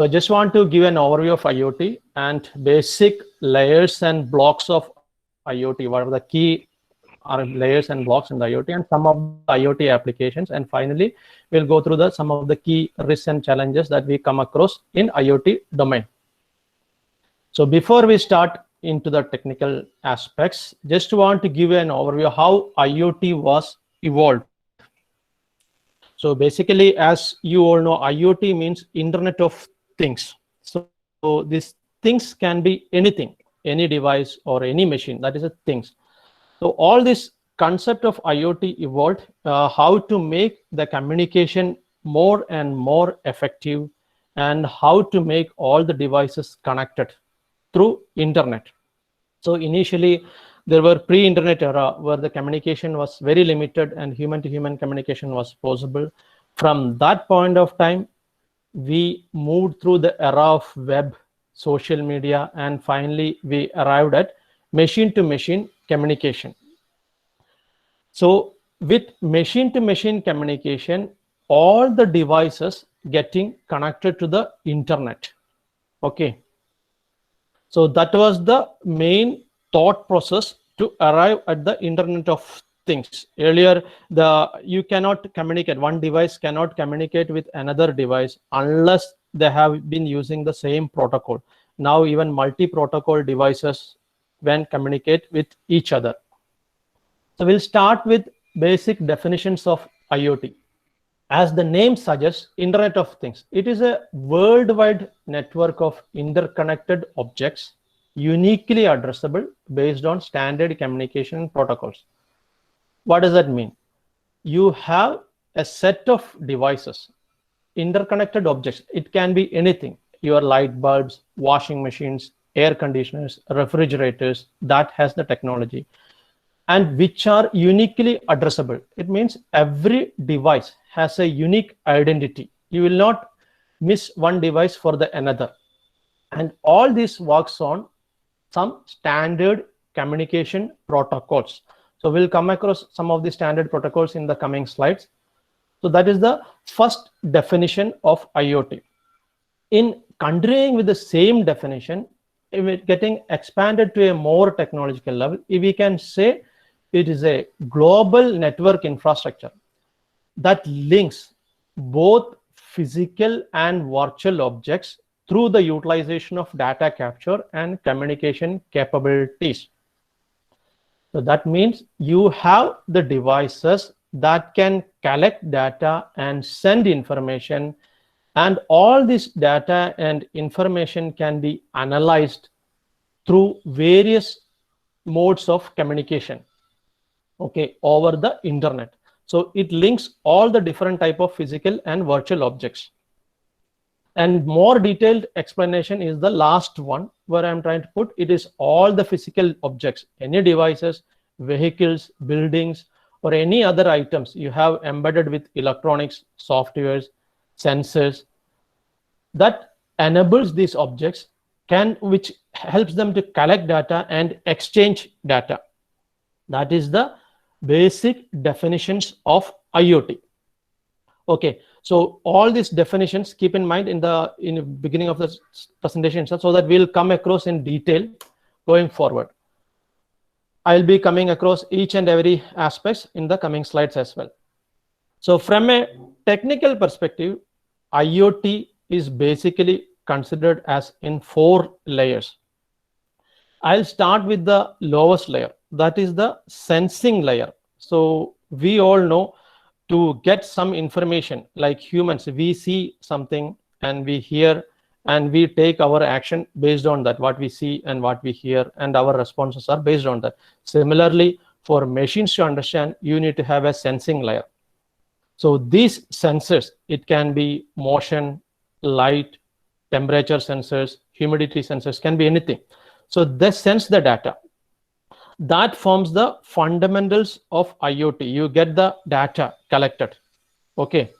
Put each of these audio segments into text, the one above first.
So I just want to give an overview of IoT and basic layers and blocks of IoT. What are the key layers and blocks in the IoT and some of the IoT applications. And finally, we'll go through some of the key risks and challenges that we come across in IoT domain. So before we start into the technical aspects, just want to give an overview how IoT was evolved. So basically, as you all know, IoT means Internet of Things. So these things can be anything, any device or any machine, that is a things. So all this concept of IoT evolved, how to make the communication more and more effective and how to make all the devices connected through internet. So initially, there were pre-internet era where the communication was very limited and human-to-human communication was possible. From that point of time, we moved through the era of web, social media, and finally we arrived at machine-to-machine communication. So with machine-to-machine communication, all the devices getting connected to the internet. Okay. So that was the main thought process to arrive at the Internet of Things. Earlier, you cannot communicate, one device cannot communicate with another device unless they have been using the same protocol. Now even multi-protocol devices can communicate with each other. So we'll start with basic definitions of IoT. As the name suggests, Internet of Things. It is a worldwide network of interconnected objects, uniquely addressable based on standard communication protocols. What does that mean? You have a set of devices, interconnected objects. It can be anything, your light bulbs, washing machines, air conditioners, refrigerators, that has the technology, and which are uniquely addressable. It means every device has a unique identity. You will not miss one device for the another. And all this works on some standard communication protocols. So we'll come across some of the standard protocols in the coming slides. So that is the first definition of IoT. In continuing with the same definition, if it getting expanded to a more technological level, if we can say it is a global network infrastructure that links both physical and virtual objects through the utilization of data capture and communication capabilities. So that means you have the devices that can collect data and send information, and all this data and information can be analyzed through various modes of communication, okay, over the internet. So it links all the different type of physical and virtual objects. And more detailed explanation is the last one where I'm trying to put. It is all the physical objects, any devices, vehicles, buildings, or any other items you have embedded with electronics, softwares, sensors that enables these objects, which helps them to collect data and exchange data. That is the basic definitions of IoT. Okay, so all these definitions keep in mind in the beginning of the presentation, so that we'll come across in detail going forward. I'll be coming across each and every aspects in the coming slides as well. So from a technical perspective, IoT is basically considered as in 4 layers. I'll start with the lowest layer, that is the sensing layer. So we all know, to get some information, like humans, we see something and we hear and we take our action based on that, what we see and what we hear, and our responses are based on that. Similarly, for machines to understand, you need to have a sensing layer. So these sensors, it can be motion, light, temperature sensors, humidity sensors, can be anything. So they sense the data. That forms the fundamentals of IoT. You get the data collected. Okay.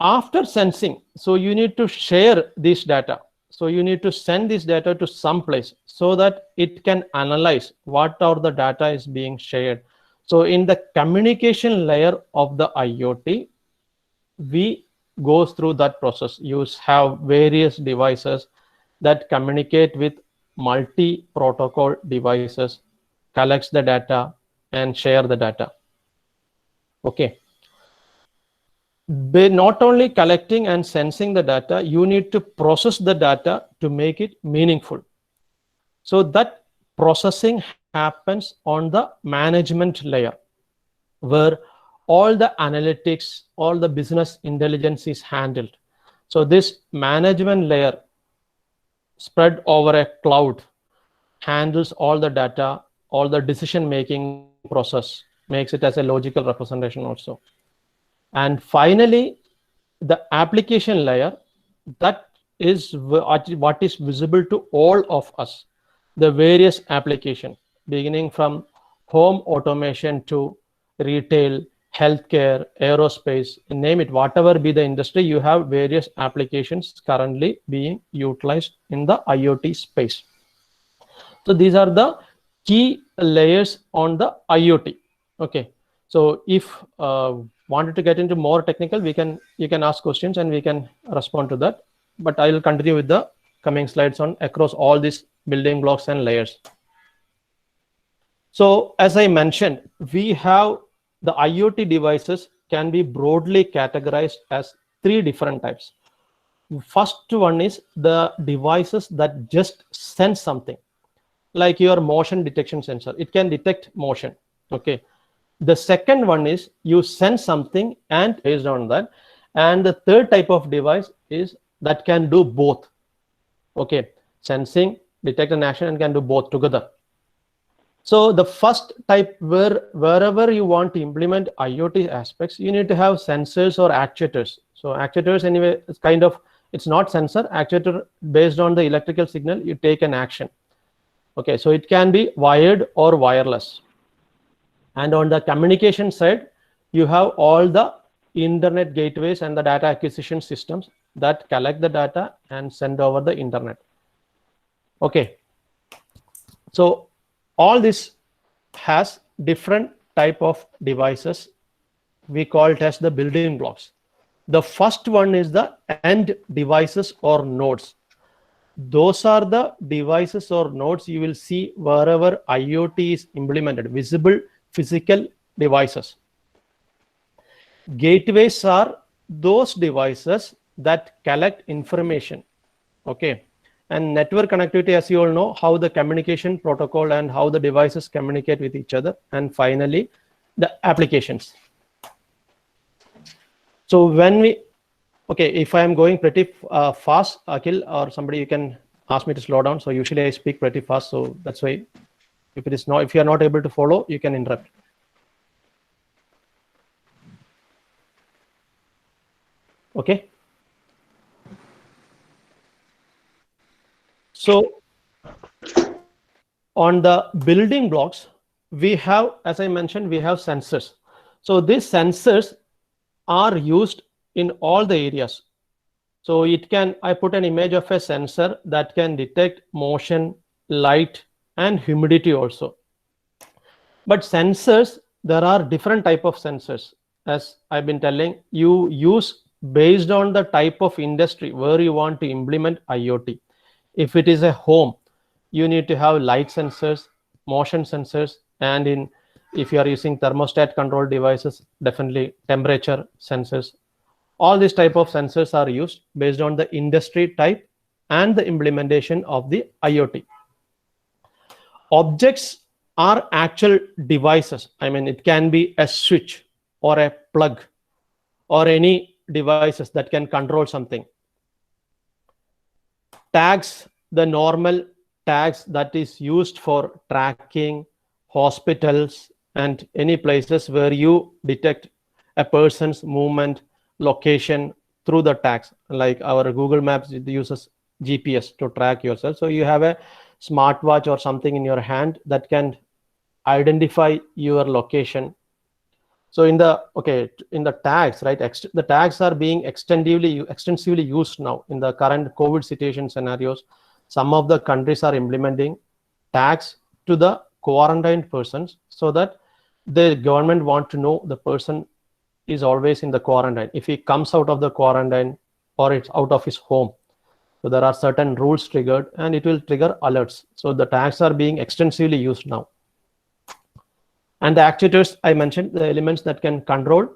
After sensing, so you need to share this data. So you need to send this data to some place so that it can analyze what are the data is being shared. So in the communication layer of the IoT, we goes through that process. You have various devices that communicate with multi-protocol devices, collects the data, and share the data. Okay. By not only collecting and sensing the data, you need to process the data to make it meaningful. So that processing happens on the management layer, where all the analytics, all the business intelligence is handled. So this management layer spread over a cloud handles all the data, all the decision-making process, makes it as a logical representation also. And finally, the application layer, that is what is visible to all of us, the various application, beginning from home automation to retail, healthcare, aerospace, name it, whatever be the industry, you have various applications currently being utilized in the IoT space. So these are the key layers on the IoT. Okay. So if wanted to get into more technical, you can ask questions and we can respond to that. But I will continue with the coming slides on across all these building blocks and layers. So as I mentioned, we have the IoT devices can be broadly categorized as 3 different types. First one is the devices that just sense something, like your motion detection sensor. It can detect motion. Okay. The second one is you sense something and based on that. And the third type of device is that can do both. Okay. Sensing, detect an action, and can do both together. So the first type, wherever you want to implement IoT aspects, you need to have sensors or actuators. So actuators anyway, it's kind of, it's not sensor, actuator based on the electrical signal, you take an action. Okay, so it can be wired or wireless. And on the communication side, you have all the internet gateways and the data acquisition systems that collect the data and send over the internet. Okay, so all this has different type of devices. We call it as the building blocks. The first one is the end devices or nodes. Those are the devices or nodes you will see wherever IoT is implemented, visible physical devices. Gateways are those devices that collect information. Okay. And network connectivity, as you all know, how the communication protocol and how the devices communicate with each other. And finally, the applications. So when we, okay, if I am going pretty fast, Akhil or somebody, you can ask me to slow down. So usually I speak pretty fast. So that's why if you are not able to follow, you can interrupt. Okay. So on the building blocks, we have, as I mentioned, we have sensors. So these sensors are used in all the areas. So it can, I put an image of a sensor that can detect motion, light, and humidity also. But sensors, there are different type of sensors. As I've been telling, you use based on the type of industry where you want to implement IoT. If it is a home, you need to have light sensors, motion sensors, and if you are using thermostat control devices, definitely temperature sensors. All these type of sensors are used based on the industry type and the implementation of the IoT. Objects are actual devices. I mean, it can be a switch or a plug or any devices that can control something. Tags, the normal tags that is used for tracking hospitals and any places where you detect a person's movement, location through the tags, like our Google Maps uses GPS to track yourself. So you have a smartwatch or something in your hand that can identify your location. So in the tags, right? The tags are being extensively used now in the current COVID situation scenarios. Some of the countries are implementing tags to the quarantined persons so that the government want to know the person is always in the quarantine. If he comes out of the quarantine or it's out of his home, so there are certain rules triggered and it will trigger alerts. So the tags are being extensively used now. And the actuators, I mentioned, the elements that can control,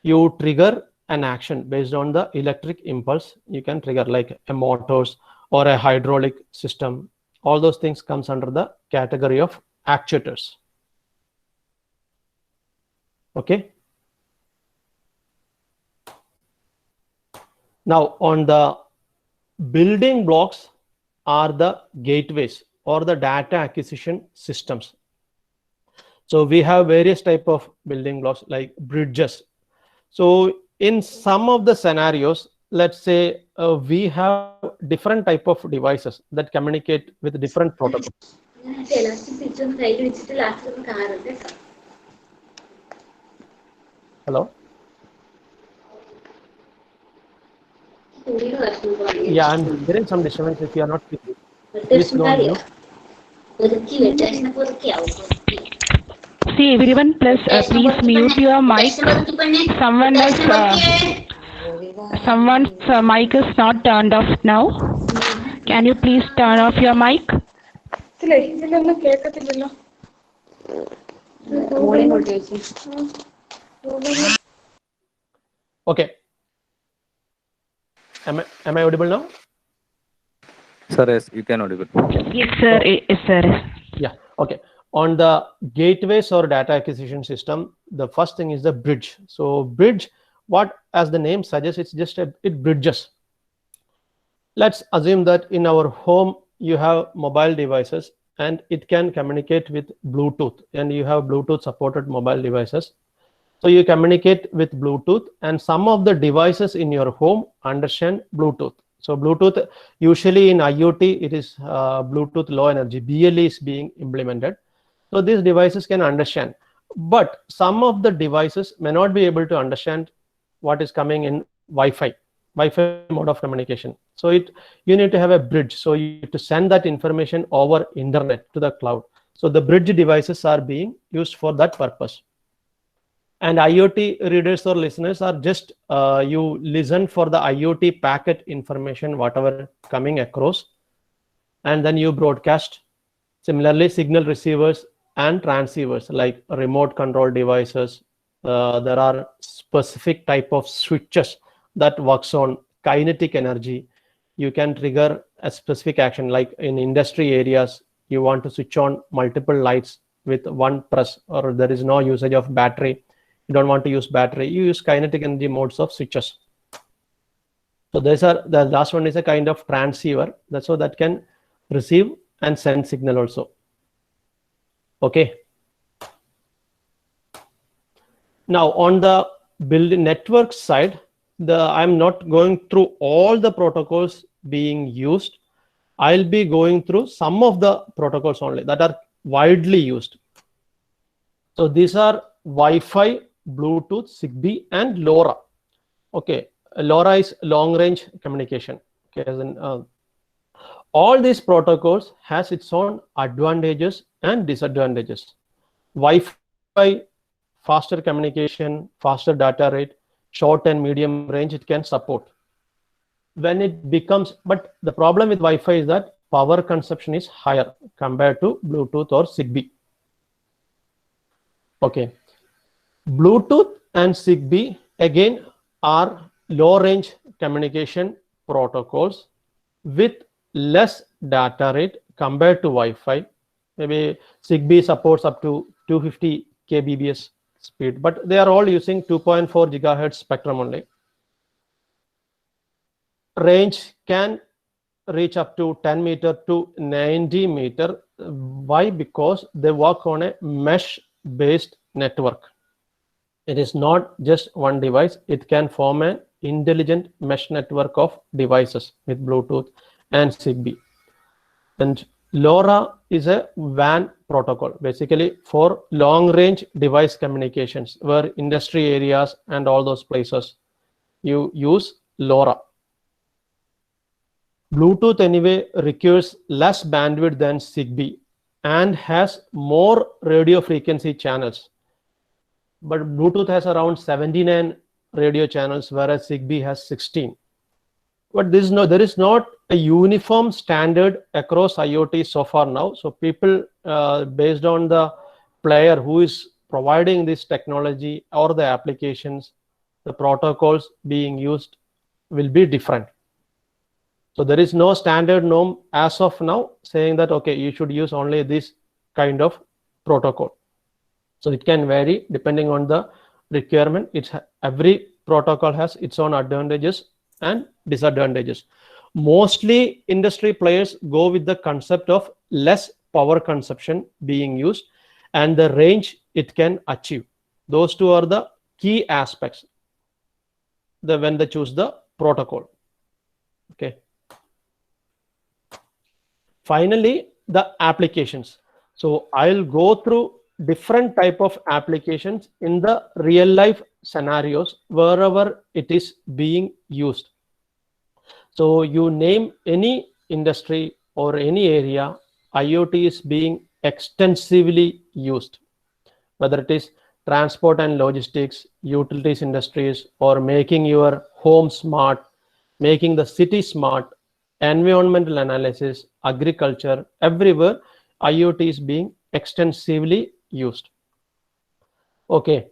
you trigger an action based on the electric impulse. You can trigger like a motors or a hydraulic system. All those things comes under the category of actuators. Okay. Now on the building blocks are the gateways or the data acquisition systems. So we have various type of building blocks like bridges. So in some of the scenarios, let's say we have different type of devices that communicate with different protocols. Hello? Yeah, I'm getting some disturbance if you are not speaking. Please go on mute. See everyone, please mute your mic. Someone's mic is not turned off now. Can you please turn off your mic? Okay. Am I audible now? Sir, yes, you can audible. Yes, sir. Yes, sir. Yeah. Okay. On the gateways or data acquisition system, the first thing is the bridge. So bridge, what as the name suggests, it's just it bridges. Let's assume that in our home you have mobile devices and it can communicate with Bluetooth, and you have Bluetooth supported mobile devices. So you communicate with Bluetooth, and some of the devices in your home understand Bluetooth. So Bluetooth, usually in IoT, it is Bluetooth Low Energy, BLE is being implemented. So these devices can understand, but some of the devices may not be able to understand what is coming in Wi-Fi mode of communication. So you need to have a bridge. So you need to send that information over internet to the cloud. So the bridge devices are being used for that purpose. And IoT readers or listeners are just, you listen for the IoT packet information, whatever coming across, and then you broadcast. Similarly, signal receivers and transceivers like remote control devices, there are specific type of switches that works on kinetic energy. You can trigger a specific action, like in industry areas, you want to switch on multiple lights with one press, or there is no usage of battery. You don't want to use battery, you use kinetic energy modes of switches. So the last one is a kind of transceiver, that's so that can receive and send signal also. Okay. Now on the building network side, I'm not going through all the protocols being used. I'll be going through some of the protocols only that are widely used. So these are Wi-Fi, Bluetooth, Zigbee, and LoRa. Okay, LoRa is long range communication. Okay, as in, all these protocols has its own advantages and disadvantages. Wi-Fi, faster communication, faster data rate, short and medium range it can support. When it becomes, but the problem with Wi-Fi is that power consumption is higher compared to Bluetooth or Zigbee. Okay. Bluetooth and Zigbee again are low range communication protocols with less data rate compared to Wi-Fi. Maybe Zigbee supports up to 250 kbps speed, but they are all using 2.4 gigahertz spectrum only. Range can reach up to 10 meter to 90 meter. Why? Because they work on a mesh based network. It is not just one device. It can form an intelligent mesh network of devices with Bluetooth and Zigbee. And LoRa is a WAN protocol, basically for long range device communications, where industry areas and all those places you use LoRa. Bluetooth anyway requires less bandwidth than Zigbee and has more radio frequency channels. but Bluetooth has around 79 radio channels, whereas Zigbee has 16. But there is not a uniform standard across IoT so far now. So people, based on the player who is providing this technology or the applications, the protocols being used will be different. So there is no standard norm as of now saying that, okay, you should use only this kind of protocol. So it can vary depending on the requirement. Every protocol has its own advantages and disadvantages. Mostly industry players go with the concept of less power consumption being used and the range it can achieve. Those two are the key aspects when they choose the protocol. Okay. Finally, the applications. So I'll go through different type of applications in the real life scenarios wherever it is being used. So you name any industry or any area, IoT is being extensively used, whether it is transport and logistics, utilities industries, or making your home smart, making the city smart, environmental analysis, agriculture, everywhere IoT is being extensively used. Okay.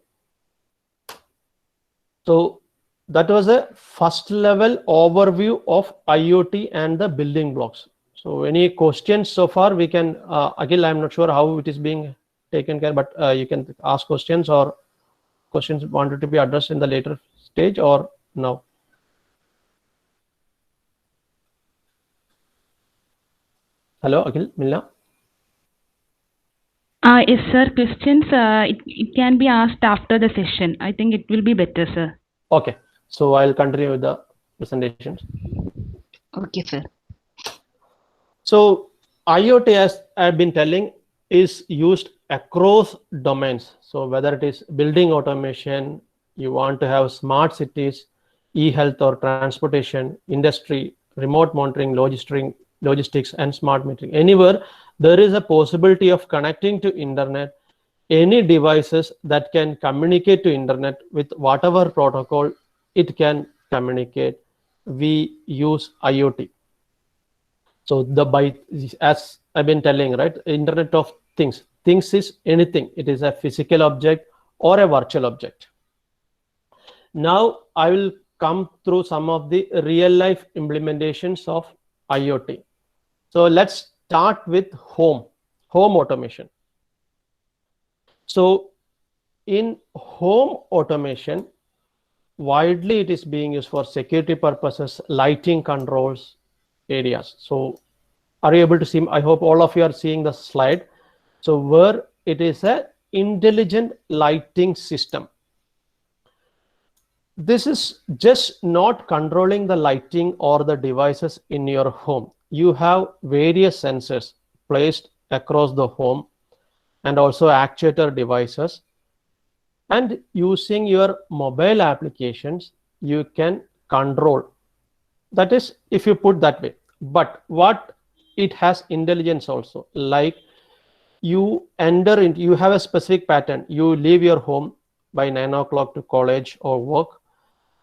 So that was a first level overview of IoT and the building blocks. So any questions so far? We can, Akhil, I'm not sure how it is being taken care, but you can ask questions, or questions wanted to be addressed in the later stage or now. Hello, Akhil, Milna? Yes, sir. Questions, it can be asked after the session. I think it will be better, sir. Okay. So I'll continue with the presentations. Okay, sir. So IoT, as I've been telling, is used across domains. So whether it is building automation, you want to have smart cities, e-health or transportation, industry, remote monitoring, logistics, and smart metering. Anywhere there is a possibility of connecting to internet, any devices that can communicate to internet with whatever protocol it can communicate, we use IoT. So as I've been telling, right, Internet of Things. Things is anything. It is a physical object or a virtual object. Now I will come through some of the real life implementations of IoT. So let's start with home automation. So in home automation, widely it is being used for security purposes, lighting controls areas. So are you able to see? I hope all of you are seeing the slide. So where it is a intelligent lighting system. This is just not controlling the lighting or the devices in your home. You have various sensors placed across the home and also actuator devices. And using your mobile applications, you can control. That is, if you put that way. But what it has intelligence also, like you enter into, you have a specific pattern. You leave your home by 9 o'clock to college or work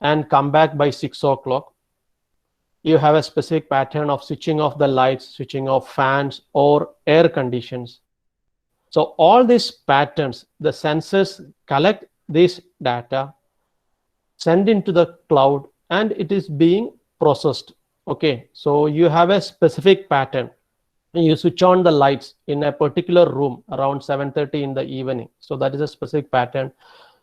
and come back by 6 o'clock. You have a specific pattern of switching off the lights, switching off fans or air conditions. So all these patterns, the sensors collect this data, send into the cloud, and it is being processed. Okay, so you have a specific pattern. You switch on the lights in a particular room around 7:30 in the evening. So that is a specific pattern.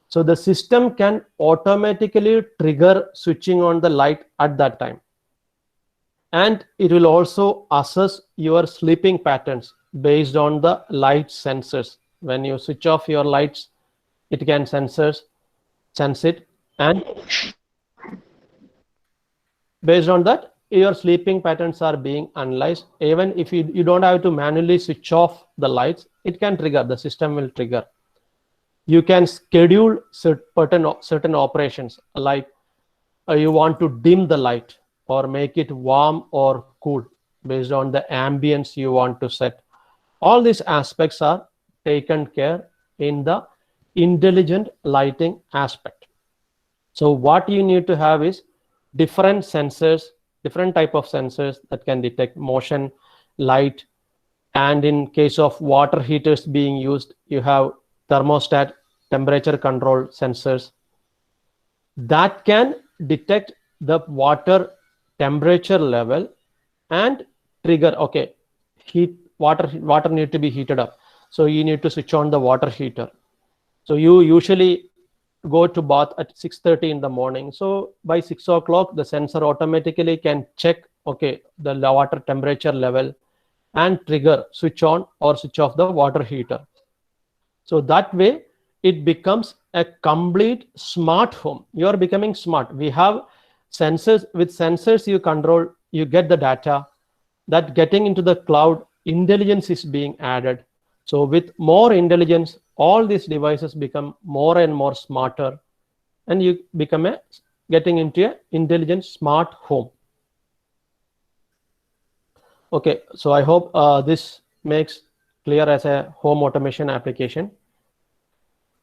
So the system can automatically trigger switching on the light at that time. And it will also assess your sleeping patterns based on the light sensors. When you switch off your lights, it can sense it, and based on that, your sleeping patterns are being analyzed. Even if you don't have to manually switch off the lights, it can trigger, the system will trigger. You can schedule certain operations, like you want to dim the light or make it warm or cool based on the ambience you want to set. All these aspects are taken care in the intelligent lighting aspect. So what you need to have is different sensors, different type of sensors that can detect motion, light, and in case of water heaters being used, you have thermostat, temperature control sensors that can detect the water temperature level and trigger, okay, water need to be heated up, so you need to switch on the water heater. So you usually go to bath at 6:30 in the morning, so by 6 o'clock the sensor automatically can check, okay, the water temperature level and trigger switch on or switch off the water heater. So that way it becomes a complete smart home. You are becoming smart. We have sensors. With sensors you control, you get the data that getting into the cloud, intelligence is being added. So with more intelligence, all these devices become more and more smarter, and you become getting into a intelligent smart home. Okay, so I hope this makes clear as a home automation application.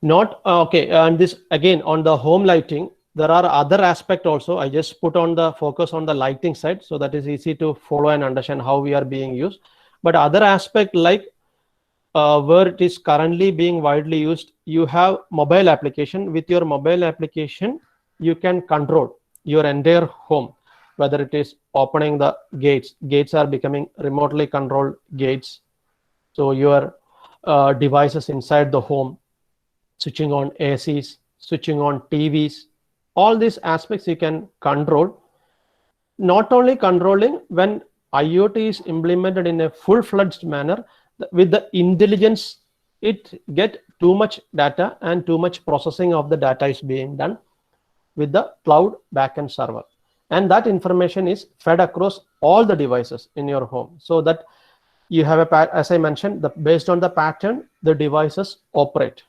Not okay, and this again on the home lighting, there are other aspects also. I just put on the focus on the lighting side, so that is easy to follow and understand how we are being used. But other aspect like where it is currently being widely used, you have mobile application. With your mobile application, you can control your entire home, whether it is opening the gates. Gates are becoming remotely controlled gates. So your devices inside the home, switching on ACs, switching on TVs, all these aspects you can control. Not only controlling, when IoT is implemented in a full-fledged manner, with the intelligence, it get too much data and too much processing of the data is being done with the cloud backend server. And that information is fed across all the devices in your home, so that you have as I mentioned, based on the pattern, the devices operate.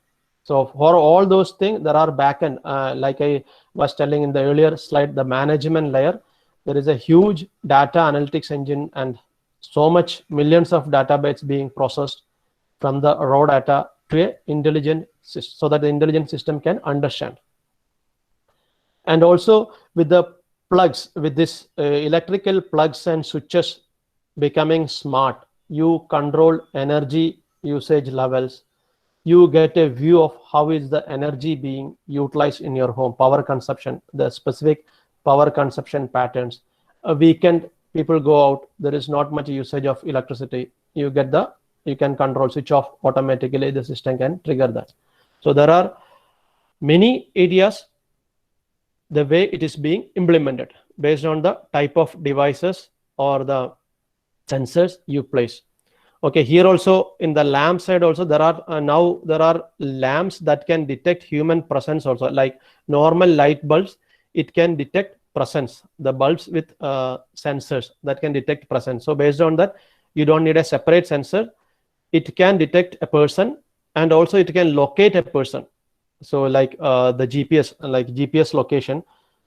So for all those things, there are backend, like I was telling in the earlier slide, the management layer, there is a huge data analytics engine and so much millions of databytes being processed from the raw data to a intelligent system, so that the intelligent system can understand. And also with the plugs, with this electrical plugs and switches becoming smart, you control energy usage levels. You get a view of how is the energy being utilized in your home, power consumption, the specific power consumption patterns. A weekend, people go out, there is not much usage of electricity. You can control, switch off automatically, the system can trigger that. So there are many areas the way it is being implemented based on the type of devices or the sensors you place. Okay, here also in the lamp side also there are now there are lamps that can detect human presence also, like normal light bulbs, it can detect presence. The bulbs with sensors that can detect presence. So based on that, you don't need a separate sensor. It can detect a person, and also it can locate a person. So like the GPS, like GPS location.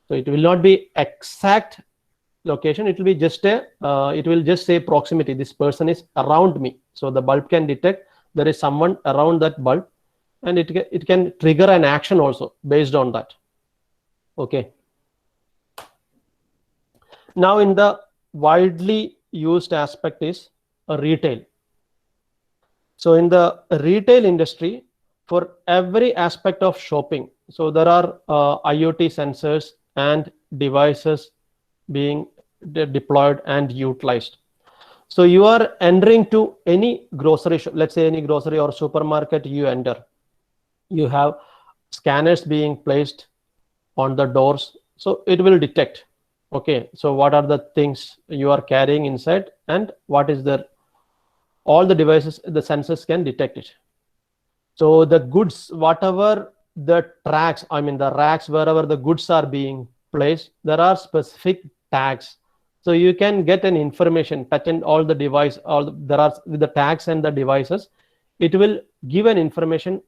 So it will not be exact location, it will be just a it will just say proximity, this person is around me. So the bulb can detect there is someone around that bulb, and it can trigger an action also based on that. Okay, now in the widely used aspect is retail. So in the retail industry, for every aspect of shopping, so there are IoT sensors and devices being deployed and utilized. So you are entering to any grocery shop, let's say any grocery or supermarket you enter, you have scanners being placed on the doors, so it will detect, okay, so what are the things you are carrying inside and what is there. All the devices, the sensors can detect it. So the goods, whatever the tracks, I mean the racks, wherever the goods are being placed, there are specific tags. So you can get an information pattern, all the device, there are with the tags and the devices, it will give an information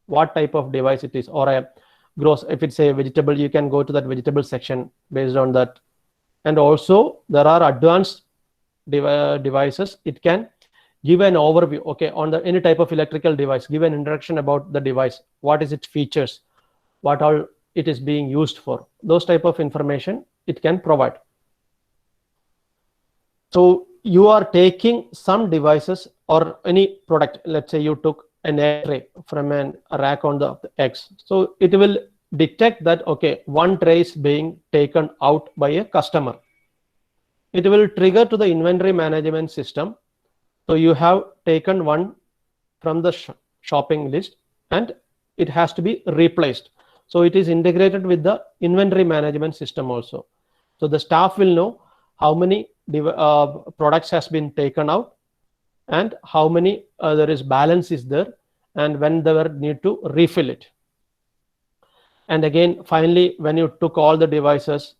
what type of device it is, or a if it's a vegetable, you can go to that vegetable section based on that. And also there are advanced devices, it can give an overview, okay, on the any type of electrical device, give an introduction about the device, what is its features, what all it is being used for. Those type of information it can provide. So you are taking some devices or any product, let's say you took an X-ray from a rack on the X. So it will detect that, okay, one tray is being taken out by a customer. It will trigger to the inventory management system. So you have taken one from the shopping list and it has to be replaced. So it is integrated with the inventory management system also. So the staff will know how many products has been taken out and how many there is balance is there and when they were need to refill it. And again, finally, when you took all the devices,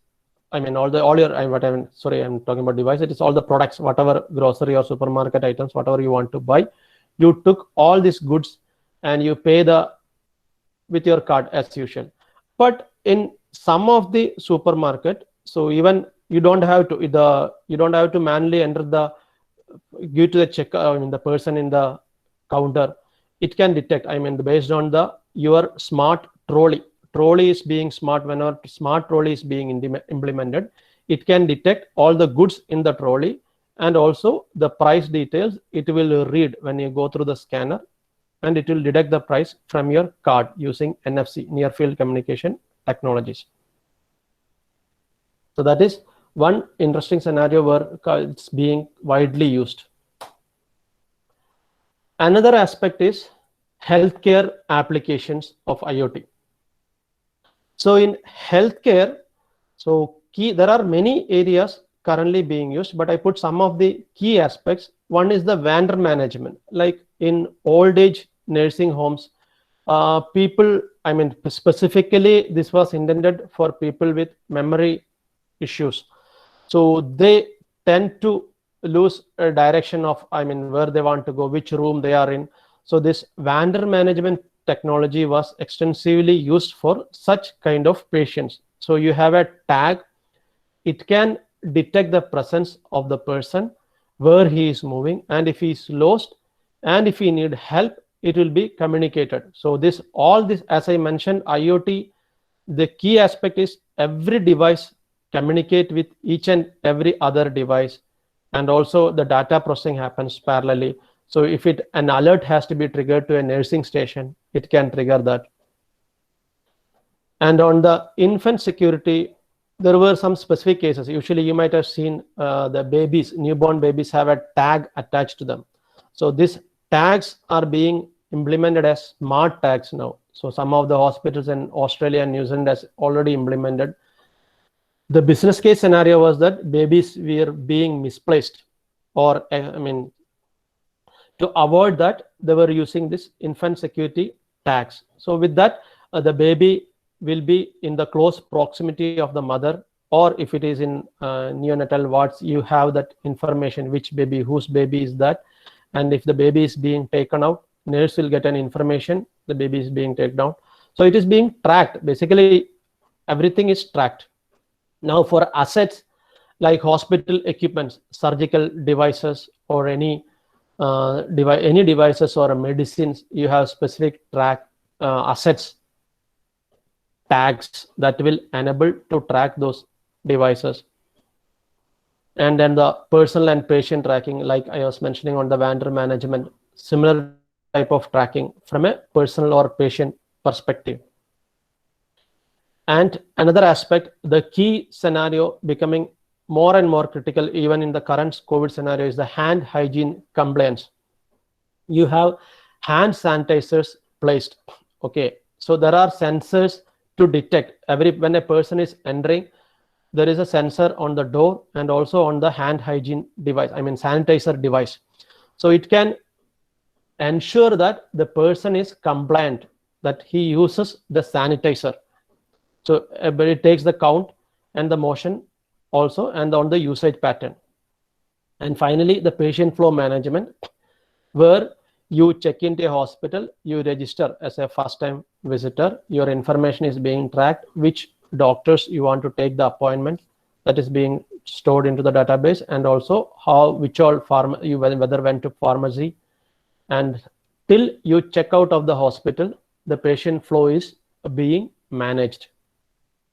I mean all your whatever, sorry, I'm talking about devices, it is all the products, whatever grocery or supermarket items, whatever you want to buy, you took all these goods and you pay with your card as usual. But in some of the supermarket, so even you don't have to manually enter give to the checker, I mean the person in the counter. It can detect, I mean based on your smart trolley is being smart. Whenever smart trolley is being implemented, it can detect all the goods in the trolley and also the price details. It will read when you go through the scanner and it will detect the price from your card using NFC, near field communication technologies. So that is one interesting scenario where it's being widely used. Another aspect is healthcare applications of IoT. So in healthcare, there are many areas currently being used, but I put some of the key aspects. One is the vendor management, like in old age nursing homes, people, I mean specifically this was intended for people with memory issues. So they tend to lose a direction of, I mean, where they want to go, which room they are in. So this vendor management technology was extensively used for such kind of patients. So you have a tag, it can detect the presence of the person, where he is moving, and if he is lost and if he need help, it will be communicated. So all this, as I mentioned, IoT, the key aspect is every device communicate with each and every other device, and also the data processing happens parallelly. So if an alert has to be triggered to a nursing station, it can trigger that. And on the infant security, there were some specific cases. Usually you might have seen the babies, newborn babies have a tag attached to them. So these tags are being implemented as smart tags now. So some of the hospitals in Australia and New Zealand has already implemented. The business case scenario was that babies were being misplaced, or I mean, to avoid that, they were using this infant security tags. So with that, the baby will be in the close proximity of the mother, or if it is in neonatal wards, you have that information, which baby, whose baby is that. And if the baby is being taken out, nurse will get an information, the baby is being taken down. So it is being tracked. Basically, everything is tracked. Now for assets like hospital equipments, surgical devices, or any devices or medicines, you have specific assets tags that will enable to track those devices. And then the personal and patient tracking, like I was mentioning on the vendor management, similar type of tracking from a personal or patient perspective. And another aspect, the key scenario becoming more and more critical even in the current COVID scenario, is the hand hygiene compliance. You have hand sanitizers placed. Okay, so there are sensors to detect when a person is entering. There is a sensor on the door and also on the hand hygiene device, I mean sanitizer device. So it can ensure that the person is compliant, that he uses the sanitizer. So but it takes the count and the motion also, and on the usage pattern. And finally, the patient flow management, where you check into a hospital, you register as a first-time visitor, your information is being tracked, which doctors you want to take the appointment, that is being stored into the database, and also how which all you whether went to pharmacy, and till you check out of the hospital, the patient flow is being managed.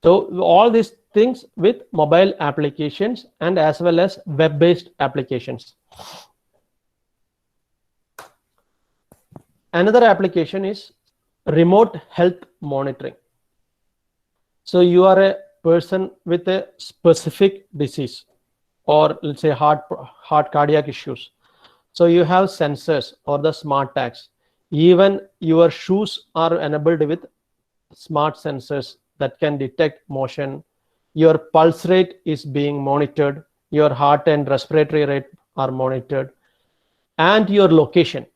So all these things with mobile applications and as well as web-based applications. Another application is remote health monitoring. So you are a person with a specific disease, or let's say heart cardiac issues. So you have sensors or the smart tags. Even your shoes are enabled with smart sensors that can detect motion. Your pulse rate is being monitored. Your heart and respiratory rate are monitored, and your location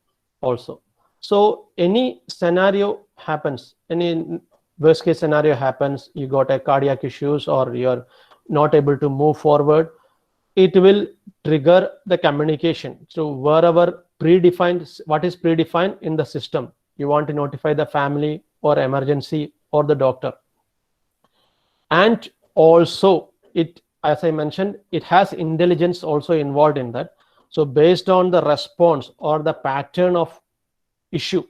also. So any scenario happens, any worst case scenario happens, you got a cardiac issues or you're not able to move forward, it will trigger the communication. So wherever predefined, what is predefined in the system, you want to notify the family or emergency or the doctor. And also it, as I mentioned, it has intelligence also involved in that. So based on the response or the pattern of issue,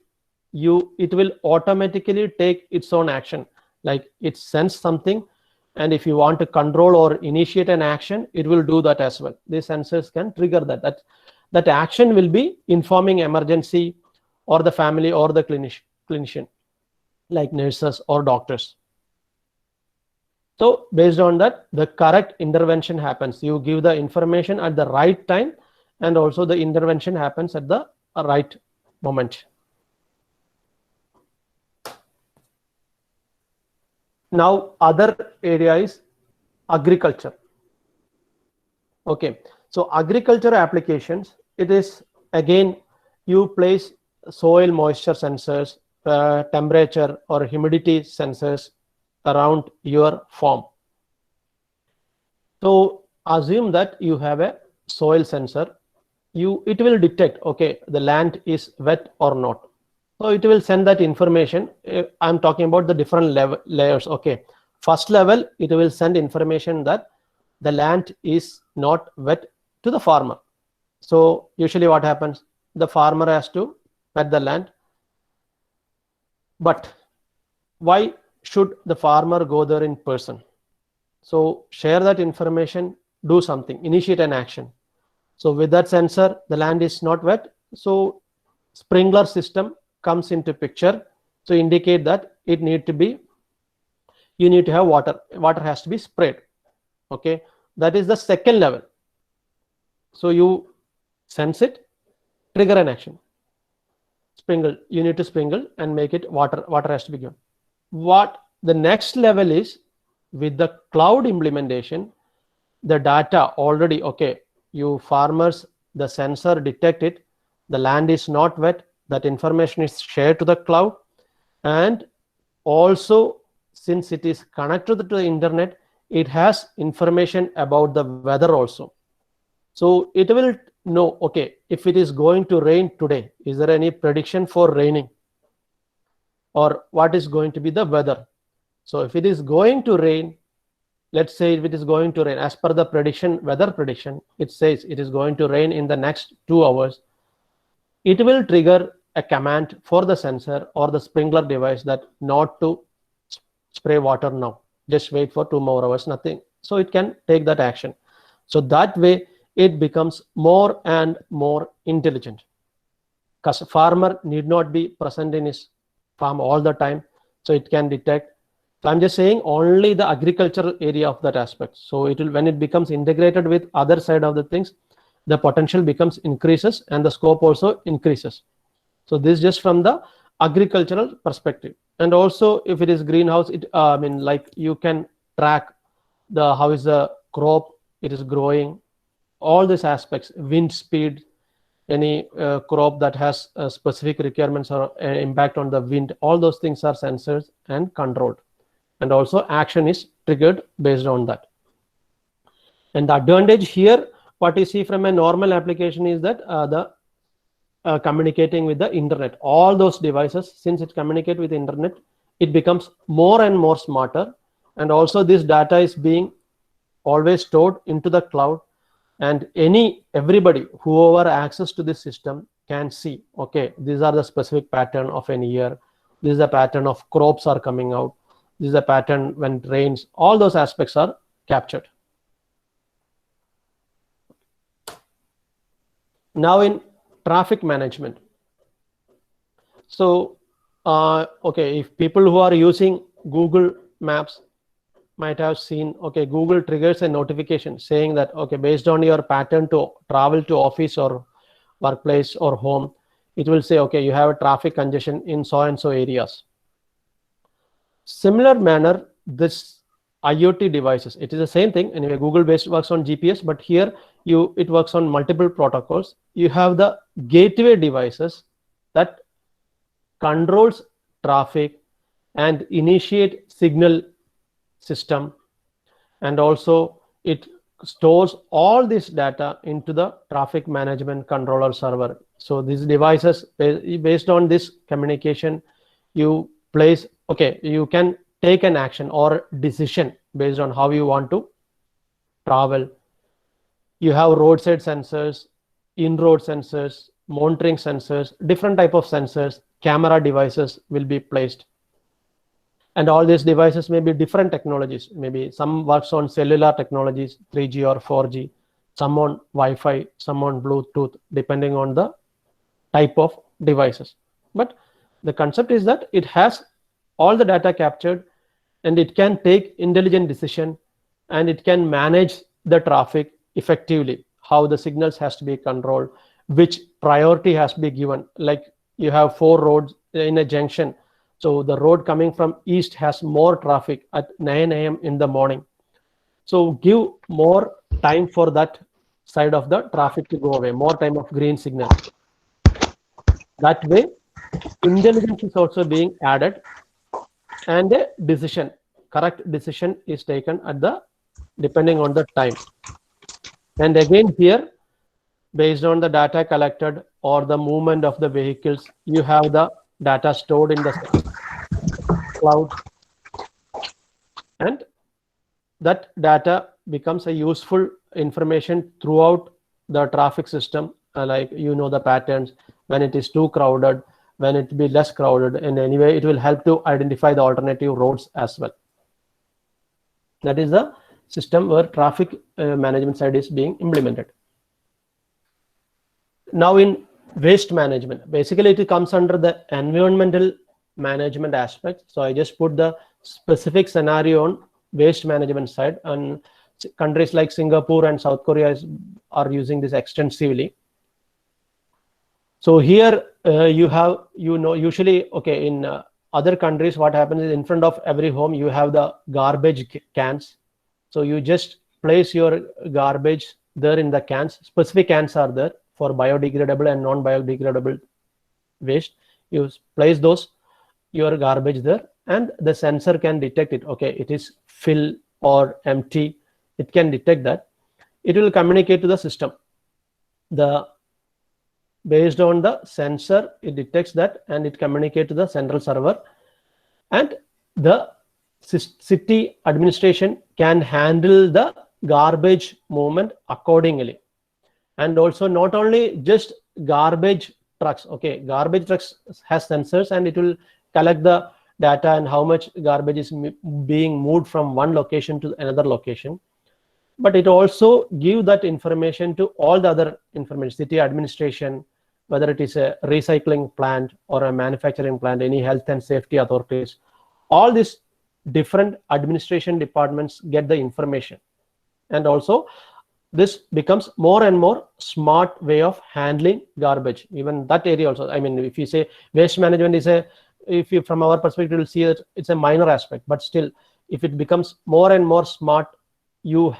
it will automatically take its own action. Like it sends something, and if you want to control or initiate an action, it will do that as well. These sensors can trigger that action will be informing emergency or the family or the clinician, like nurses or doctors. So based on that, the correct intervention happens. You give the information at the right time, and also the intervention happens at the right moment. Now other area is agriculture. Okay, so agriculture applications, it is again, you place soil moisture sensors, temperature or humidity sensors around your farm. So assume that you have a soil sensor. It will detect, okay, the land is wet or not. So it will send that information. I'm talking about the different layers. Okay, first level, it will send information that the land is not wet to the farmer. So usually what happens, the farmer has to wet the land. But why should the farmer go there in person? So share that information, do something, initiate an action. So with that sensor, the land is not wet. So sprinkler system comes into picture, so indicate that you need to have water has to be sprayed. Okay, that is the second level. So you sense it, trigger an action, sprinkle, you need to sprinkle and make it water has to be given. What the next level is, with the cloud implementation, the data already, okay, you farmers, the sensor detect it, the land is not wet, that information is shared to the cloud, and also since it is connected to the internet, it has information about the weather also. So it will know, okay, if it is going to rain today, is there any prediction for raining, or what is going to be the weather? So if it is going to rain, let's say if it is going to rain as per the prediction, weather prediction, it says it is going to rain in the next 2 hours, it will trigger a command for the sensor or the sprinkler device that not to spray water now, just wait for 2 more hours, nothing. So it can take that action. So that way it becomes more and more intelligent, because farmer need not be present in his farm all the time, so it can detect. So I'm just saying only the agricultural area of that aspect. So it will, when it becomes integrated with other side of the things, the potential becomes increases and the scope also increases. So this just from the agricultural perspective. And also if it is greenhouse, I mean, like you can track how is the crop, it is growing, all these aspects, wind speed, any crop that has specific requirements or impact on the wind, all those things are censored and controlled. And also action is triggered based on that. And the advantage here, what you see from a normal application is that communicating with the internet, all those devices, since it communicates with the internet, it becomes more and more smarter. And also this data is being always stored into the cloud, and everybody whoever access to this system can see, okay, these are the specific pattern of an year, this is the pattern of crops are coming out, this is the pattern when it rains. All those aspects are captured. Now in traffic management, so okay, if people who are using Google Maps might have seen, okay, Google triggers a notification saying that, okay, based on your pattern to travel to office or workplace or home, it will say, okay, you have a traffic congestion in so and so areas. Similar manner, this IoT devices, it is the same thing. Anyway, Google based works on GPS, but here it works on multiple protocols. You have the gateway devices that controls traffic and initiate signal system, and also it stores all this data into the traffic management controller server. So these devices, based on this communication, you place, okay, you can take an action or decision based on how you want to travel. You have roadside sensors, in-road sensors, monitoring sensors, different type of sensors, camera devices will be placed. And all these devices may be different technologies. Maybe some works on cellular technologies, 3G or 4G, some on Wi-Fi, some on Bluetooth, depending on the type of devices. But the concept is that it has all the data captured, and it can take intelligent decision, and it can manage the traffic effectively, how the signals has to be controlled, which priority has to be given. Like you have 4 roads in a junction. So the road coming from east has more traffic at 9 a.m. in the morning. So give more time for that side of the traffic to go away, more time of green signal. That way, intelligence is also being added, and a decision, correct decision is taken at the, depending on the time. And again here, based on the data collected or the movement of the vehicles, you have the data stored in the cloud, and that data becomes a useful information throughout the traffic system, like the patterns, when it is too crowded, when it be less crowded, and anyway it will help to identify the alternative roads as well. That is the system where traffic management side is being implemented. Now in waste management, basically it comes under the environmental management aspect. So I just put the specific scenario on waste management side, and countries like Singapore and South Korea are using this extensively. So here you have, usually, okay, in other countries what happens is in front of every home you have the garbage cans. So you just place your garbage there in the cans. Specific cans are there for biodegradable and non-biodegradable waste. You place your garbage there, and the sensor can detect it. Okay, it is full or empty. It can detect that. It will communicate to the system. Based on the sensor, it detects that, and it communicates to the central server, and the city administration can handle the garbage movement accordingly. And also not only just garbage trucks. Okay, garbage trucks has sensors, and it will collect the data and how much garbage is being moved from one location to another location. But it also gives that information to all the other information, city administration, whether it is a recycling plant or a manufacturing plant, any health and safety authorities. All these different administration departments get the information. And also this becomes more and more smart way of handling garbage. Even that area also, I mean, if you say waste management is from our perspective, you'll see that it's a minor aspect, but still, if it becomes more and more smart, you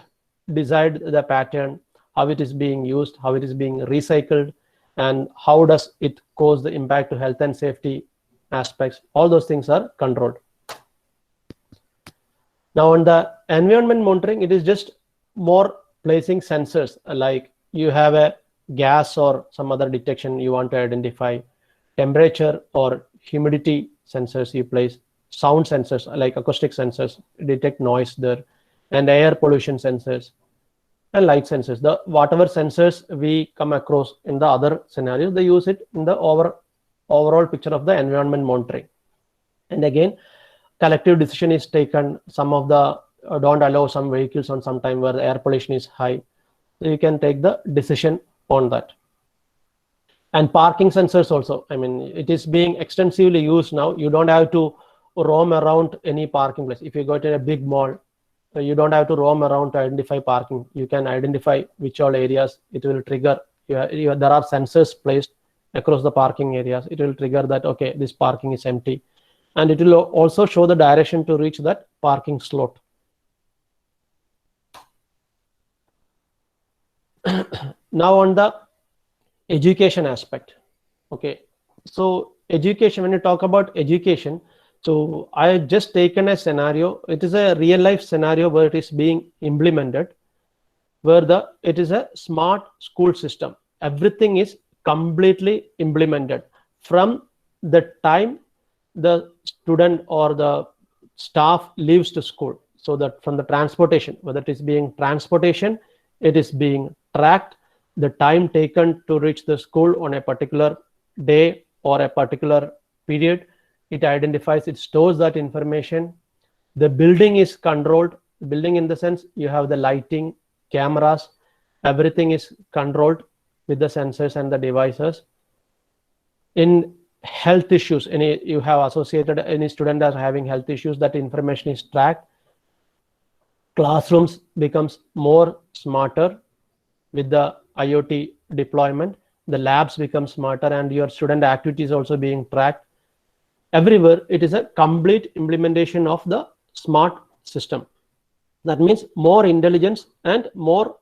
decide the pattern, how it is being used, how it is being recycled, and how does it cause the impact to health and safety aspects. All those things are controlled. Now on the environment monitoring, it is just more placing sensors, like you have a gas or some other detection you want to identify, temperature or humidity sensors you place, sound sensors like acoustic sensors detect noise there, and air pollution sensors and light sensors. The whatever sensors we come across in the other scenarios, they use it in the overall picture of the environment monitoring. And again, collective decision is taken. Some of the don't allow some vehicles on some time where the air pollution is high. So you can take the decision on that. And parking sensors also, I mean, it is being extensively used now. You don't have to roam around any parking place. If you go to a big mall, you don't have to roam around to identify parking. You can identify which all areas it will trigger. There are sensors placed across the parking areas. It will trigger that, okay, this parking is empty. And it will also show the direction to reach that parking slot. Now on the education aspect. Okay, so education, when you talk about education, so I just taken a scenario. It is a real life scenario where it is being implemented, where it is a smart school system. Everything is completely implemented from the time the student or the staff leaves to school. So that from the transportation, whether it is being transportation, it is being tracked, the time taken to reach the school on a particular day or a particular period, it identifies, it stores that information. The building is controlled. Building in the sense you have the lighting, cameras, everything is controlled with the sensors and the devices. In health issues, you have associated any student as having health issues, that information is tracked. Classrooms becomes more smarter with the IoT deployment. The labs become smarter and your student activities also being tracked. Everywhere it is a complete implementation of the smart system. That means more intelligence and more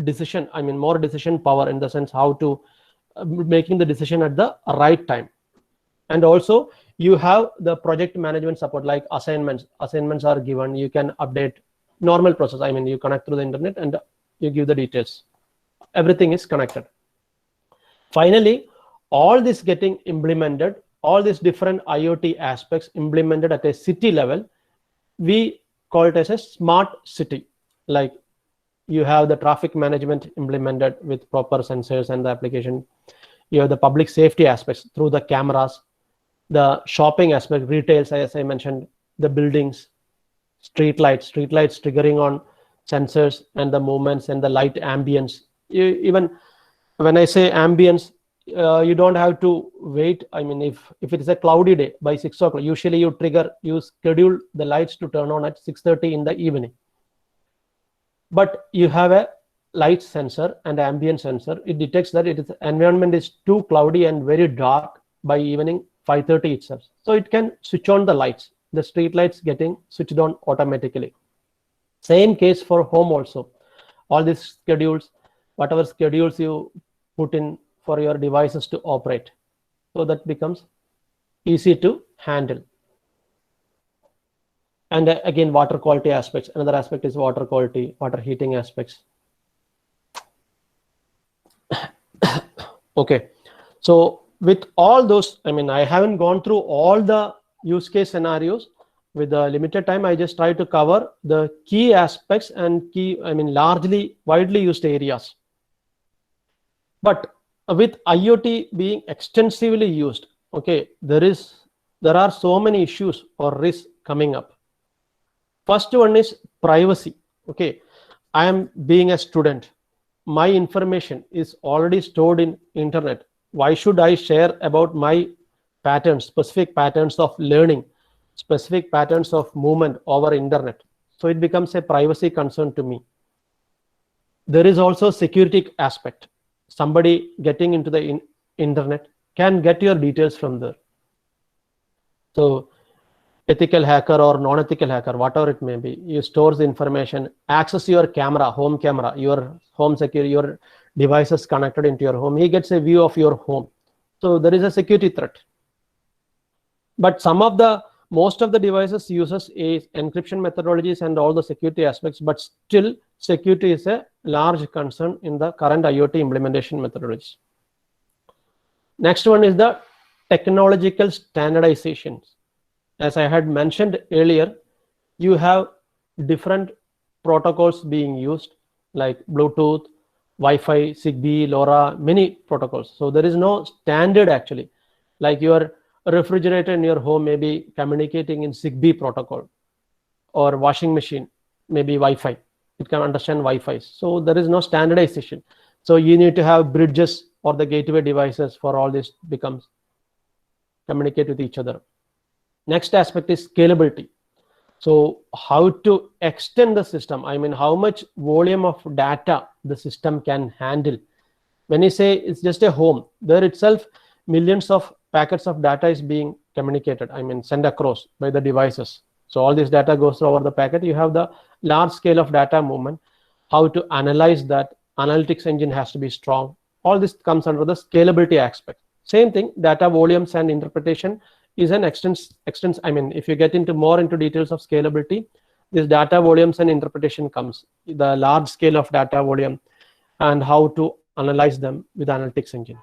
decision, I mean more decision power, in the sense how to making the decision at the right time. And also you have the project management support, like assignments are given, you can update normal process. I mean, you connect through the internet and you give the details. Everything is connected. Finally, all this getting implemented, all these different IoT aspects implemented at a city level, we call it as a smart city. Like you have the traffic management implemented with proper sensors and the application. You have the public safety aspects through the cameras, the shopping aspect, retails, as I mentioned, the buildings, street lights triggering on sensors and the movements and the light ambience. Even when I say ambience, you don't have to wait. I mean, if it is a cloudy day by 6 o'clock, usually you schedule the lights to turn on at 6:30 in the evening. But you have a light sensor and ambient sensor. It detects that environment is too cloudy and very dark by evening 5:30 itself. So it can switch on the lights. The street lights getting switched on automatically. Same case for home also. All these schedules, whatever schedules you put in for your devices to operate, so that becomes easy to handle. And again, water quality aspects. Another aspect is water quality, water heating aspects. Okay, so with all those, I mean, I haven't gone through all the use case scenarios. With the limited time, I just try to cover the key aspects and largely widely used areas. But with IoT being extensively used, okay, there are so many issues or risks coming up. First one is privacy. Okay, I am being a student. My information is already stored in internet. Why should I share about my patterns, specific patterns of learning, specific patterns of movement over internet? So it becomes a privacy concern to me. There is also security aspect. Somebody getting into the internet can get your details from there. So ethical hacker or non-ethical hacker, whatever it may be, you stores the information, access your camera, your home security, your devices connected into your home. He gets a view of your home. So there is a security threat. But most of the devices uses encryption methodologies and all the security aspects, but still security is a large concern in the current IoT implementation methodologies. Next one is the technological standardizations. As I had mentioned earlier, you have different protocols being used, like Bluetooth, Wi-Fi, Zigbee, LoRa, many protocols. So there is no standard actually. Like your refrigerator in your home may be communicating in Zigbee protocol, or washing machine, maybe Wi-Fi. It can understand Wi-Fi. So there is no standardization. So you need to have bridges or the gateway devices for all this becomes communicate with each other. Next aspect is scalability. So how to extend the system? I mean, how much volume of data the system can handle. When you say it's just a home, there itself millions of packets of data is being communicated, I mean, sent across by the devices. So all this data goes over the packet. You have the large scale of data movement. How to analyze that? Analytics engine has to be strong. All this comes under the scalability aspect. Same thing, data volumes and interpretation is an extends. I mean, if you get into more into details of scalability, this data volumes and interpretation comes, the large scale of data volume and how to analyze them with analytics engine.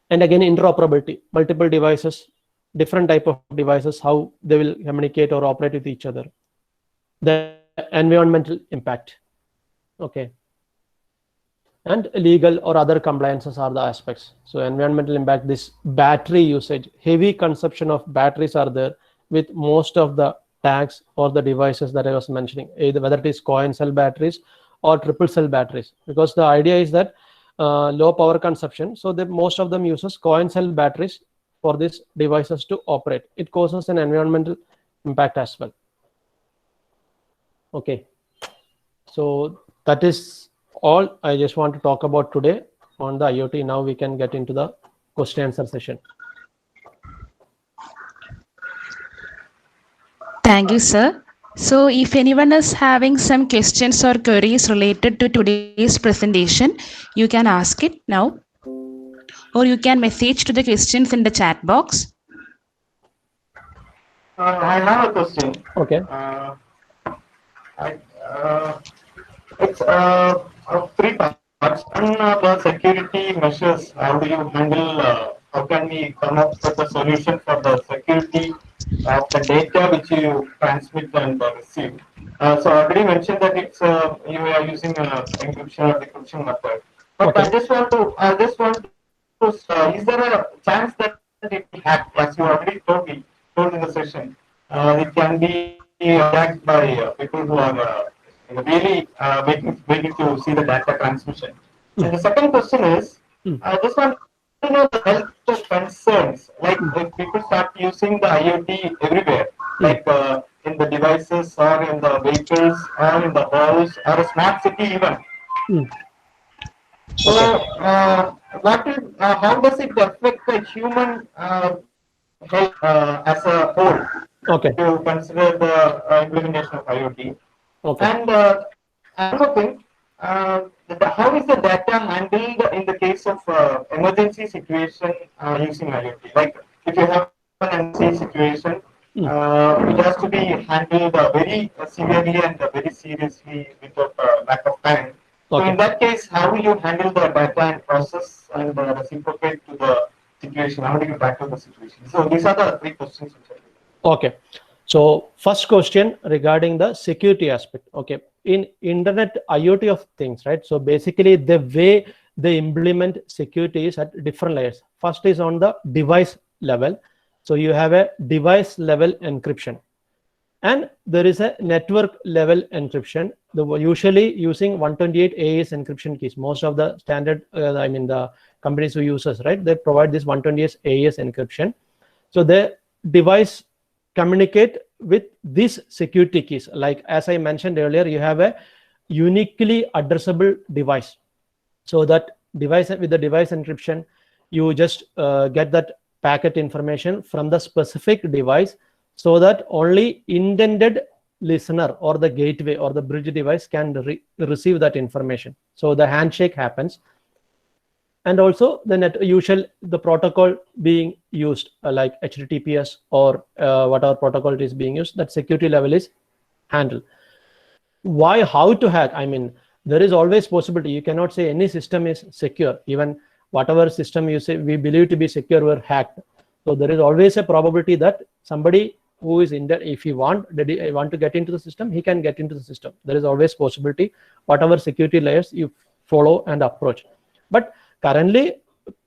And again, interoperability, multiple devices, different type of devices, how they will communicate or operate with each other. The environmental impact, okay. And legal or other compliances are the aspects. So environmental impact, this battery usage, heavy consumption of batteries are there with most of the tags or the devices that I was mentioning, either whether it is coin cell batteries or triple cell batteries, because the idea is that low power consumption. So most of them uses coin cell batteries for these devices to operate. It causes an environmental impact as well. Okay, so that is all I just want to talk about today on the IoT. Now we can get into the question answer session. Thank you, sir. So if anyone is having some questions or queries related to today's presentation, you can ask it now, or you can message to the questions in the chat box. I have a question. Okay. It's of three parts. One, the security measures. How do you handle? How can we come up with a solution for the security of the data which you transmit and receive? So I already mentioned that it's you are using encryption or decryption method. But Okay. I just want to. Is there a chance that it will hack, as you already told in the session? It can be attacked by people who are really waiting to see the data transmission. And the second question is, I just want to know the health of concerns, like if people start using the IoT everywhere, like in the devices or in the vehicles or in the house or a smart city even. So, how does it affect the human health as a whole? Okay. To consider the implementation of IoT. Okay. And another thing, how is the data handled in the case of emergency situation using IoT? Like if you have an emergency situation, it has to be handled very severely and very seriously without lack of time. So Okay. in that case, how do you handle the data and process and reciprocate to the situation? How do you tackle the situation? So these are the three questions which I have. Okay. So first question regarding the security aspect. Okay. In Internet IoT of things, right? So basically the way they implement security is at different layers. First is on the device level. So you have a device level encryption. And there is a network level encryption, usually using 128 AES encryption keys. Most of the standard, the companies who use us, right? They provide this 128 AES encryption. So the device communicate with these security keys. Like as I mentioned earlier, you have a uniquely addressable device. So that device, with the device encryption, you just get that packet information from the specific device, so that only intended listener or the gateway or the bridge device can receive that information. So the handshake happens. And also the protocol being used, like HTTPS or whatever protocol it is being used, that security level is handled. Why? How to hack? I mean, there is always possibility. You cannot say any system is secure. Even whatever system you say we believe to be secure were hacked. So there is always a probability that somebody who is in there, if he want to get into the system, he can get into the system. There is always possibility, whatever security layers you follow and approach. But currently,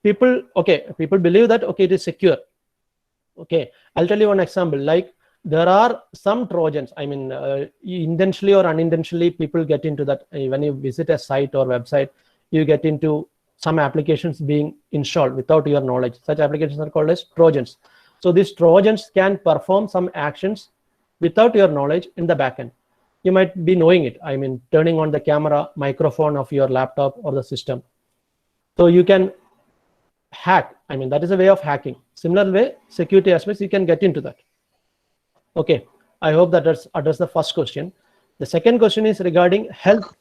people believe that, okay, it is secure. Okay, I'll tell you one example. Like, there are some Trojans, I mean, intentionally or unintentionally, people get into that. When you visit a site or website, you get into some applications being installed without your knowledge. Such applications are called as Trojans. So these Trojans can perform some actions without your knowledge in the backend. You might be knowing it. I mean, turning on the camera, microphone of your laptop or the system. So you can hack. I mean, that is a way of hacking. Similar way, security aspects, you can get into that. Okay, I hope that address the first question. The second question is regarding health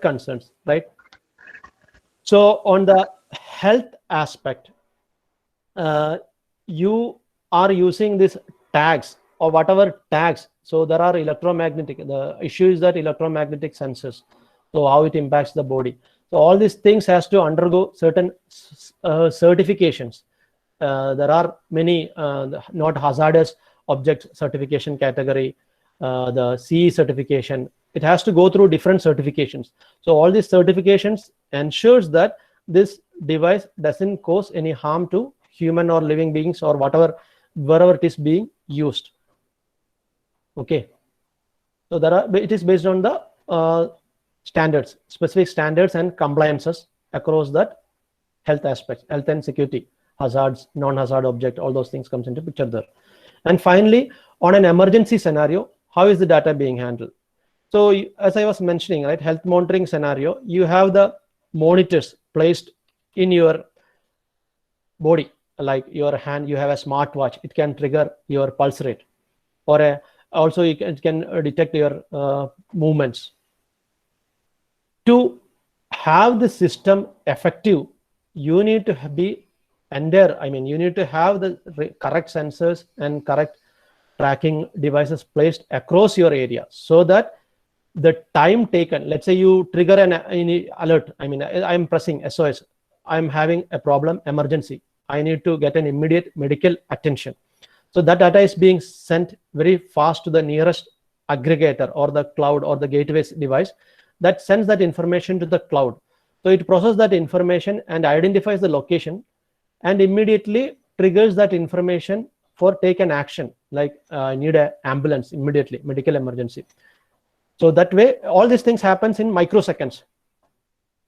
concerns, right? So on the health aspect, you are using these tags or whatever tags. So there are electromagnetic. The issue is that electromagnetic sensors. So how it impacts the body. So all these things has to undergo certain certifications. There are many not hazardous object certification category, the CE certification. It has to go through different certifications. So all these certifications ensures that this device doesn't cause any harm to human or living beings or wherever it is being used. Okay. So it is based on the standards, specific standards and compliances across that health aspects, health and security, hazards, non-hazard object, all those things comes into picture there. And finally, on an emergency scenario, how is the data being handled? So as I was mentioning, right, health monitoring scenario, you have the monitors placed in your body, like your hand, you have a smartwatch, it can trigger your pulse rate, or also it can detect your movements. To have the system effective, you need to be you need to have the correct sensors and correct tracking devices placed across your area, so that the time taken, let's say you trigger an alert, I mean, I'm pressing SOS, I'm having a problem, emergency, I need to get an immediate medical attention. So that data is being sent very fast to the nearest aggregator or the cloud or the gateway device that sends that information to the cloud. So it processes that information and identifies the location and immediately triggers that information for take an action, like need an ambulance immediately, medical emergency. So that way, all these things happens in microseconds.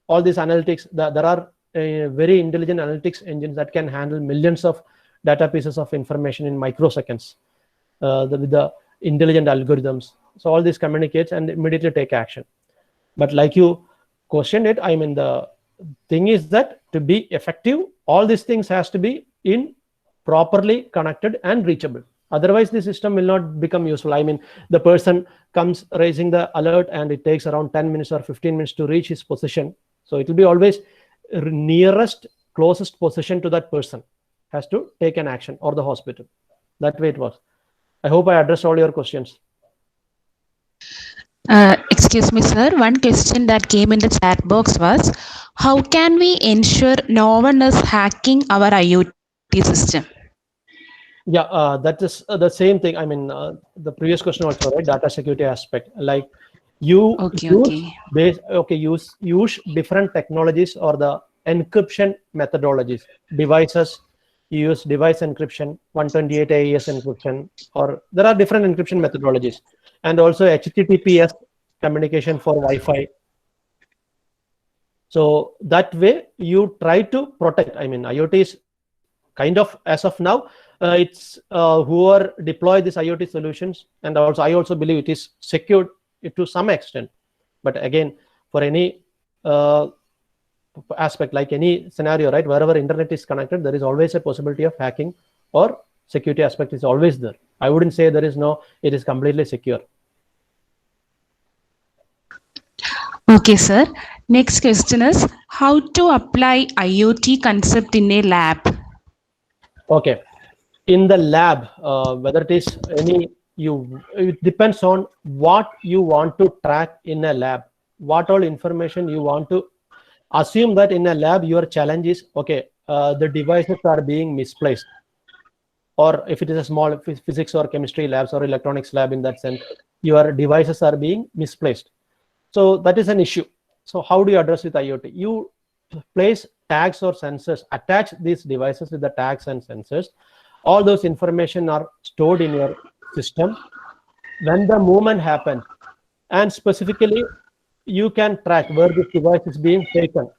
All these analytics, there are very intelligent analytics engines that can handle millions of data pieces of information in microseconds with the intelligent algorithms. So all this communicates and immediately take action. But like you questioned it, I mean, the thing is that to be effective, all these things has to be properly connected and reachable. Otherwise, the system will not become useful. I mean, the person comes raising the alert and it takes around 10 minutes or 15 minutes to reach his position. So it will be always nearest, closest position to that person has to take an action, or the hospital. That way it was. I hope I addressed all your questions. Excuse me, sir. One question that came in the chat box was, how can we ensure no one is hacking our IoT system? Yeah, that is the same thing. I mean, the previous question also, right? Data security aspect. Like you use different technologies or the encryption methodologies. Devices, you use device encryption, 128 AES encryption, or there are different encryption methodologies, and also HTTPS communication for Wi-Fi. So that way you try to protect. I mean, IoT is kind of, as of now, it's whoever deploy these IoT solutions, and also I also believe it is secured to some extent. But again, for any aspect, like any scenario, right, wherever internet is connected, there is always a possibility of hacking, or security aspect is always there. I wouldn't say there is no, it is completely secure. Okay, sir. Next question is, how to apply IoT concept in a lab? Okay. In the lab, whether it is it depends on what you want to track in a lab, what all information you want to assume that in a lab. Your challenge is, okay, the devices are being misplaced. or if it is a small physics or chemistry labs or electronics lab, in that sense, your devices are being misplaced. So that is an issue. So how do you address with IoT? You place tags or sensors, attach these devices with the tags and sensors. All those information are stored in your system. When the movement happens, and specifically, you can track where this device is being taken.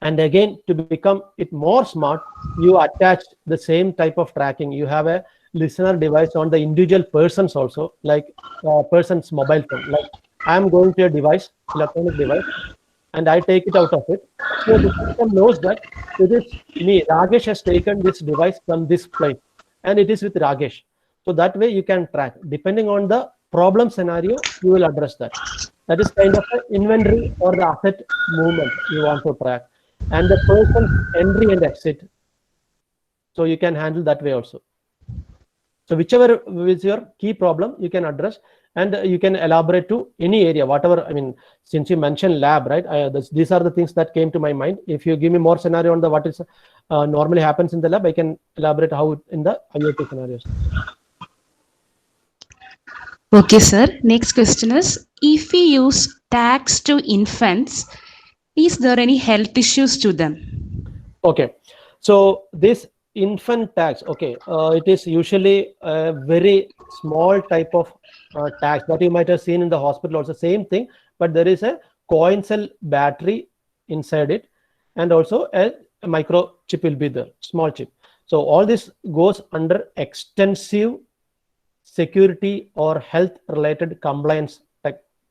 And again, to become it more smart, you attach the same type of tracking. You have a listener device on the individual persons also, like person's mobile phone. Like I'm going to a device, electronic device, and I take it out of it. So the system knows that it is me. Ragesh has taken this device from this place, and it is with Ragesh. So that way you can track. Depending on the problem scenario, you will address that. That is kind of an inventory or the asset movement you want to track. And the person's entry and exit. So you can handle that way also. So whichever is your key problem, you can address, and you can elaborate to any area, whatever. I mean, since you mentioned lab, right? These are the things that came to my mind. If you give me more scenario on the what is normally happens in the lab, I can elaborate how in the IoT scenarios. Okay, sir. Next question is, if we use tags to infants, is there any health issues to them? Okay, so this infant tags, okay, it is usually a very small type of tags that you might have seen in the hospital also, same thing, but there is a coin cell battery inside it, and also a microchip will be there, small chip. So all this goes under extensive security or health related compliance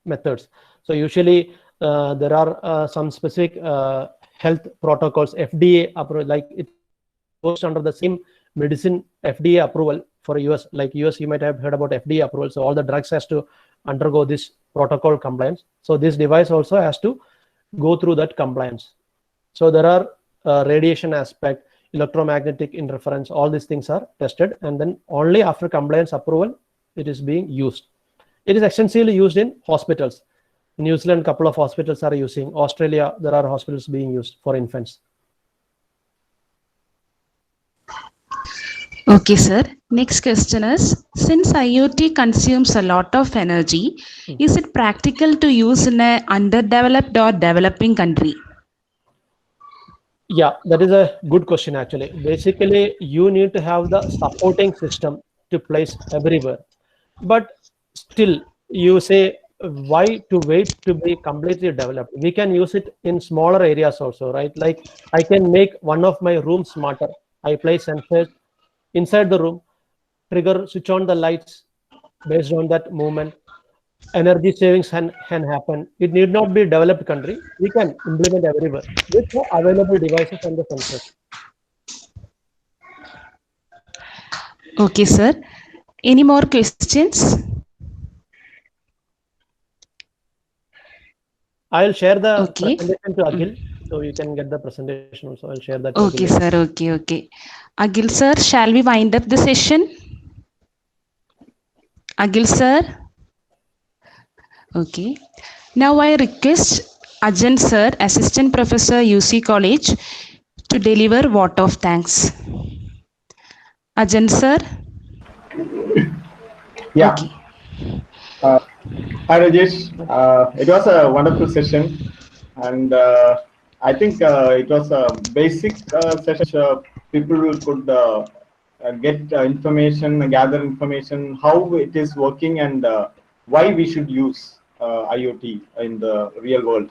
methods. So usually there are some specific health protocols, FDA approval, like it goes under the same medicine FDA approval for US. Like US, you might have heard about FDA approval. So all the drugs has to undergo this protocol compliance. So this device also has to go through that compliance. So there are radiation aspect, electromagnetic interference, all these things are tested, and then only after compliance approval it is being used. It is extensively used in hospitals. In New Zealand, a couple of hospitals are using. Australia, there are hospitals being used for infants. Okay, sir. Next question is, since IoT consumes a lot of energy, is it practical to use in an underdeveloped or developing country? Yeah, that is a good question actually. Basically, you need to have the supporting system to place everywhere. But still, you say, why to wait to be completely developed? We can use it in smaller areas also, right? Like I can make one of my rooms smarter. I place sensors inside the room, trigger, switch on the lights based on that movement. Energy savings can happen. It need not be a developed country. We can implement everywhere with the available devices and the sensors. Okay, sir. Any more questions? I'll share the Okay. presentation to Akhil, so you can get the presentation also. I'll share that. to Okay, Akhil. sir. Okay, okay. Agil, sir, shall we wind up the session? Agil, sir. Okay. Now I request Ajan, sir, Assistant Professor, UC College, to deliver vote of thanks. Ajan, sir. Yeah. Okay. Hi Rajesh. It was a wonderful session, and I think it was a basic session. People could get information, gather information, how it is working, and why we should use IoT in the real world.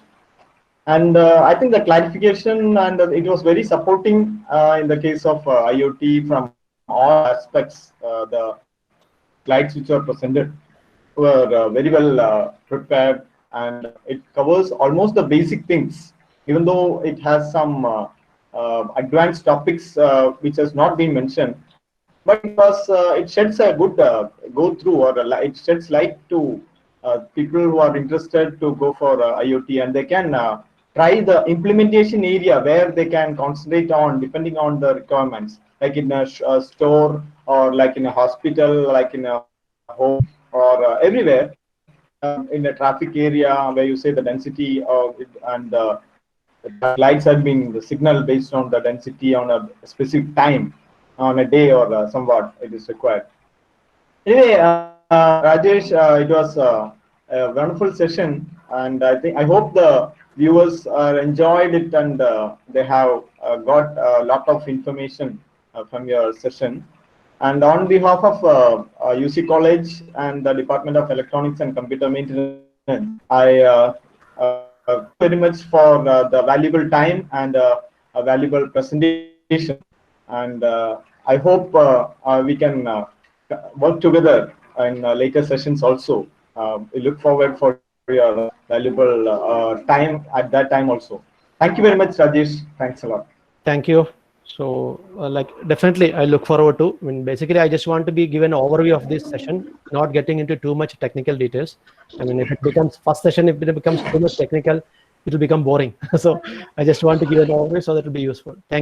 And I think the clarification and it was very supporting in the case of IoT from all aspects. The slides which were presented were very well prepared, and it covers almost the basic things, even though it has some advanced topics which has not been mentioned. But it sheds a good go through, or it sheds light to people who are interested to go for IoT, and they can try the implementation area where they can concentrate on depending on the requirements, like in a store, or like in a hospital, like in a home, or everywhere, in a traffic area where you say the density of it, and the lights are being the signal based on the density on a specific time. on a day or somewhat it is required. Anyway, Rajesh, it was a wonderful session, and I hope the viewers enjoyed it, and they have got a lot of information from your session. And on behalf of UC College and the Department of Electronics and Computer Maintenance, I very much for the valuable time and a valuable presentation. And I hope we can work together in later sessions also. We look forward for your valuable time at that time also. Thank you very much, Rajesh. Thanks a lot. Thank you. So like definitely I look forward to, I mean, basically I just want to be given an overview of this session, not getting into too much technical details. I mean, if it becomes first session, if it becomes too much technical, it will become boring. So I just want to give an overview so that it will be useful. Thank you.